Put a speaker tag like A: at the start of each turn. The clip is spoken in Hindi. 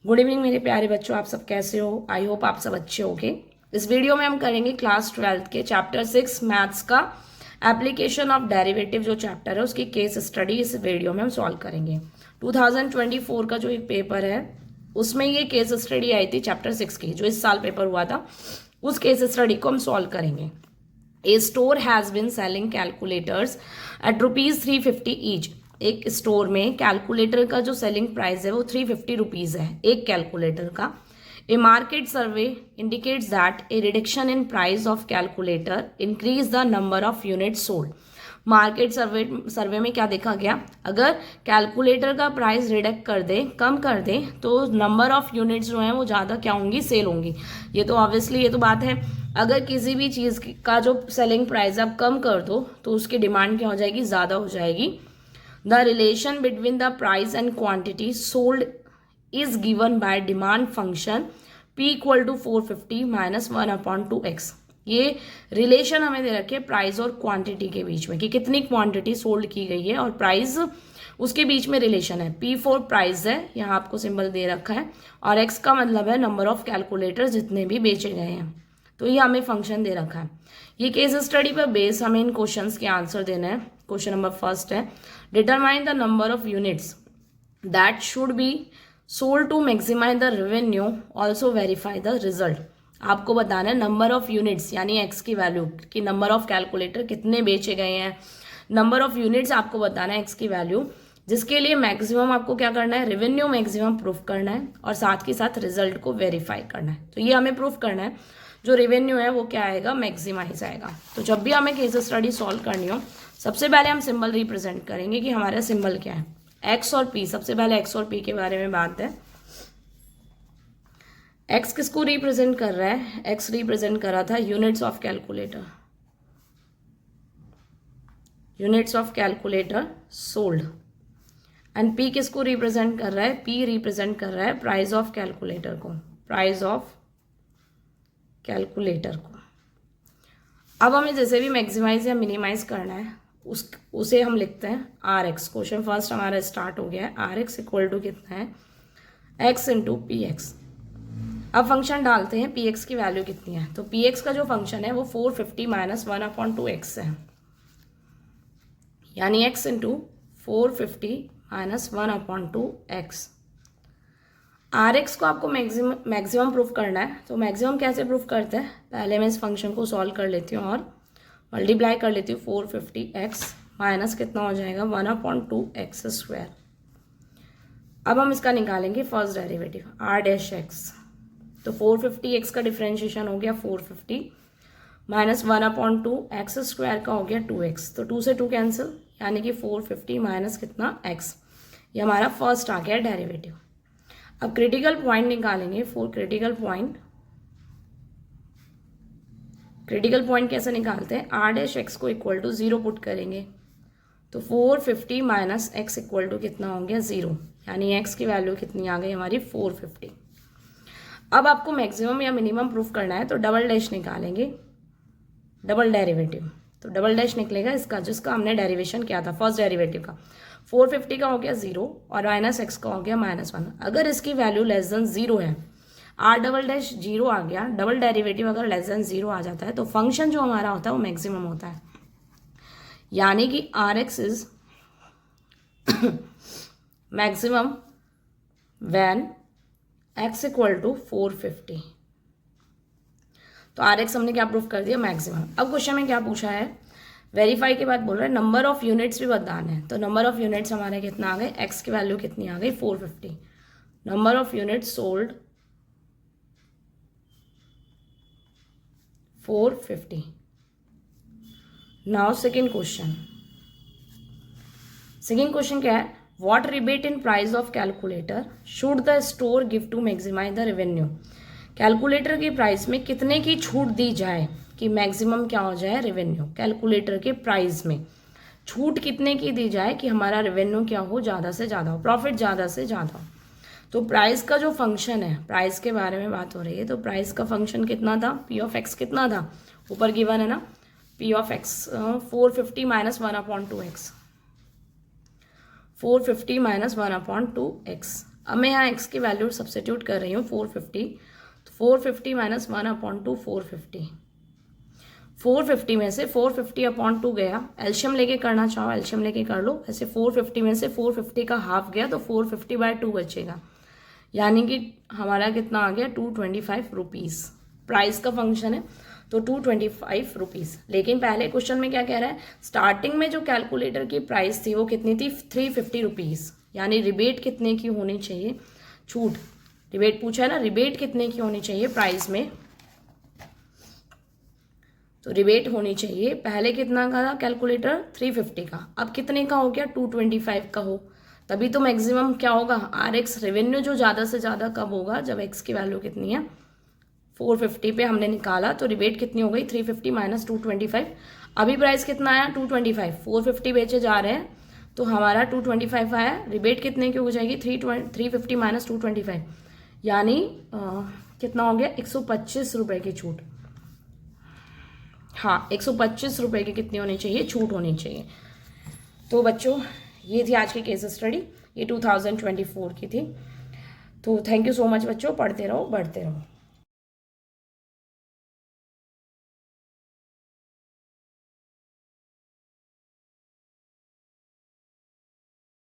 A: गुड इवनिंग मेरे प्यारे बच्चों, आप सब कैसे हो? आई होप आप सब अच्छे होंगे। इस वीडियो में हम करेंगे क्लास 12th के चैप्टर 6 मैथ्स का एप्लीकेशन ऑफ डेरिवेटिव जो चैप्टर है उसकी केस स्टडी इस वीडियो में हम सॉल्व करेंगे। 2024 का जो एक पेपर है उसमें ये केस स्टडी आई थी चैप्टर 6 की, जो इस साल पेपर हुआ था उस केस स्टडी को हम सॉल्व करेंगे। A store has been selling calculators at ₹350 each. एक स्टोर में कैलकुलेटर का जो सेलिंग प्राइस है वो 350 रुपीज़ है एक कैलकुलेटर का। A market survey indicates that a reduction in price of calculator increase the number of units sold. Market survey में क्या देखा गया? अगर कैलकुलेटर का प्राइस रिडक्ट कर दे, कम कर दे, तो नंबर ऑफ यूनिट्स जो हैं वो ज़्यादा क्या होंगी? सेल होंगी। ये तो ऑब्वियसली ये तो बात है। अगर किसी भी चीज़ का जो सेलिंग प्राइस आप कम कर दो तो उसकी डिमांड क्या हो जाएगी? ज़्यादा हो जाएगी। The relation between the price and quantity sold is given by demand function P equal to 450 minus 1/2x। ये रिलेशन हमें दे रखे प्राइस और क्वांटिटी के बीच में कि कितनी क्वांटिटी सोल्ड की गई है और प्राइस उसके बीच में रिलेशन है। P4 प्राइस है, यहाँ आपको सिंबल दे रखा है, और x का मतलब है नंबर ऑफ कैलकुलेटर जितने भी बेचे गए हैं। तो ये हमें फंक्शन दे रखा है। ये केस स्टडी पर बेस हमें इन क्वेश्चंस के आंसर देना है। क्वेश्चन नंबर फर्स्ट है, determine the number of units that should be sold to maximize the revenue, also verify the result. आपको बताना है नंबर ऑफ यूनिट्स यानी एक्स की वैल्यू कि नंबर ऑफ कैलकुलेटर कितने बेचे गए हैं। नंबर ऑफ यूनिट्स आपको बताना है एक्स की वैल्यू, जिसके लिए मैक्सिमम आपको क्या करना है? रेवेन्यू मैक्सिमम प्रूफ करना है और साथ के साथ रिजल्ट को वेरीफाई करना है। तो ये हमें प्रूफ करना है, जो रेवेन्यू है वो क्या आएगा? मैक्सिमाइज आएगा। तो जब भी हमें केस स्टडी सॉल्व करनी हो सबसे पहले हम सिंबल रिप्रेजेंट करेंगे कि हमारा सिंबल क्या है। एक्स और पी, सबसे पहले एक्स और पी के बारे में बात है। एक्स किसको रिप्रेजेंट कर रहा है? एक्स रिप्रेजेंट कर रहा था units of calculator, units of calculator sold. And P किसको रिप्रेजेंट कर रहा है? पी रिप्रेजेंट कर रहा है प्राइस ऑफ कैलकुलेटर को, प्राइस ऑफ कैलकुलेटर को। अब हमें जैसे भी मैक्सिमाइज या मिनिमाइज करना है उसे हम लिखते हैं आर एक्स। क्वेश्चन फर्स्ट हमारा स्टार्ट हो गया है। आर एक्स इक्वल टू कितना है? X into P x. अब फंक्शन डालते हैं, पी एक्स की वैल्यू कितनी है? तो पी एक्स का जो फंक्शन है वो 450 माइनस 1/2x है, यानी X into 450 minus 1/2x। R X को आपको मैक्सिमम प्रूफ करना है। तो मैक्सिमम कैसे प्रूफ करते हैं? पहले मैं इस फंक्शन को सॉल्व कर लेती हूँ और मल्टीप्लाई कर लेती हूँ। 450x माइनस कितना हो जाएगा? 1/2x²। अब हम इसका निकालेंगे first derivative r dash x। तो 450x का डिफ्रेंशिएशन हो गया 450 माइनस 1/2x² का हो गया 2x। तो 2 से 2 कैंसिल, यानी कि 450 माइनस कितना? x। ये हमारा फर्स्ट आ गया डेरिवेटिव। अब क्रिटिकल पॉइंट निकालेंगे। क्रिटिकल पॉइंट कैसे निकालते हैं? r डैश x को इक्वल टू 0 पुट करेंगे तो 450 माइनस x इक्वल टू कितना हो गया? 0, यानी x की वैल्यू कितनी आ गई हमारी? 450। अब आपको मैक्सिमम या मिनिमम प्रूफ करना है तो डबल डैश निकालेंगे, डबल डेरिवेटिव। तो डबल डैश निकलेगा इसका जिसका हमने डेरिवेशन किया था फर्स्ट डेरिवेटिव का। 450 का हो गया 0 और माइनस x का हो गया -1। अगर इसकी वैल्यू लेस देन 0 है, r डबल डैश 0 आ गया, डबल डेरिवेटिव अगर लेस देन 0 आ जाता है तो फंक्शन जो हमारा होता है वो मैक्सिमम होता है, यानी कि R X is maximum when x equal to 450। तो आर एक्स हमने क्या प्रूफ कर दिया? मैक्सिमम। अब क्वेश्चन में क्या पूछा है? वेरीफाई के बाद बोल रहा है नंबर ऑफ यूनिट्स भी बताने हैं। तो नंबर ऑफ यूनिट्स हमारे कितना आ गए? x की वैल्यू कितनी आ गई? 450। Number of units sold 450। Now second question. Second question क्या है? What rebate in price of calculator should the store give to maximize the revenue. Calculator की प्राइस में कितने की छूट दी जाए कि मैक्सिमम क्या हो जाए? रेवेन्यू। कैलकुलेटर के प्राइस में छूट कितने की दी जाए कि हमारा रेवेन्यू क्या हो? ज़्यादा से ज़्यादा हो, प्रॉफिट ज़्यादा से ज़्यादा हो। तो प्राइस का जो फंक्शन है, प्राइस के बारे में बात हो रही है, तो प्राइस का फंक्शन कितना था? पी ऑफ एक्स कितना था? ऊपर गिवन है ना, P of x 450 minus 1/2x, 450 minus 1/2x। अब मैं यहाँ x की वैल्यू सब्स्टिट्यूट कर रही हूँ 450, तो 450 माइनस 1/2 450, 450 में से 450/2 गया, एल्शियम लेके करना चाहो एल्शियम लेके कर लो, ऐसे 450 में से 450 का हाफ गया तो 450/2 बचेगा, यानी कि हमारा कितना आ गया 225 रुपीज़। प्राइस का फंक्शन है तो 225 रुपीज़। लेकिन पहले क्वेश्चन में क्या कह रहा है, स्टार्टिंग में जो कैलकुलेटर की प्राइस थी वो कितनी थी 350 रुपीज़, यानी रिबेट कितने की होनी चाहिए, छूट रिबेट पूछा है ना, रिबेट कितने की होनी चाहिए प्राइस में, तो रिबेट होनी चाहिए पहले कितना का था कैलकुलेटर 350 का, अब कितने का हो गया 225 का हो, तभी तो मैक्सिमम क्या होगा RX रेवेन्यू जो ज़्यादा से ज़्यादा कब होगा, जब x की वैल्यू कितनी है 450 पे हमने निकाला, तो रिबेट कितनी हो गई 350 माइनस 225, अभी प्राइस कितना आया 225, 450 बेचे जा रहे हैं तो हमारा 225 आया, रिबेट कितने की हो जाएगी 350 माइनस 225, यानी कितना हो गया 125 रुपये की छूट। हाँ 125 रुपये की कितनी होनी चाहिए, छूट होनी चाहिए। तो बच्चों ये थी आज की केस स्टडी, ये 2024 की थी। तो थैंक यू सो मच बच्चों, पढ़ते रहो बढ़ते रहो।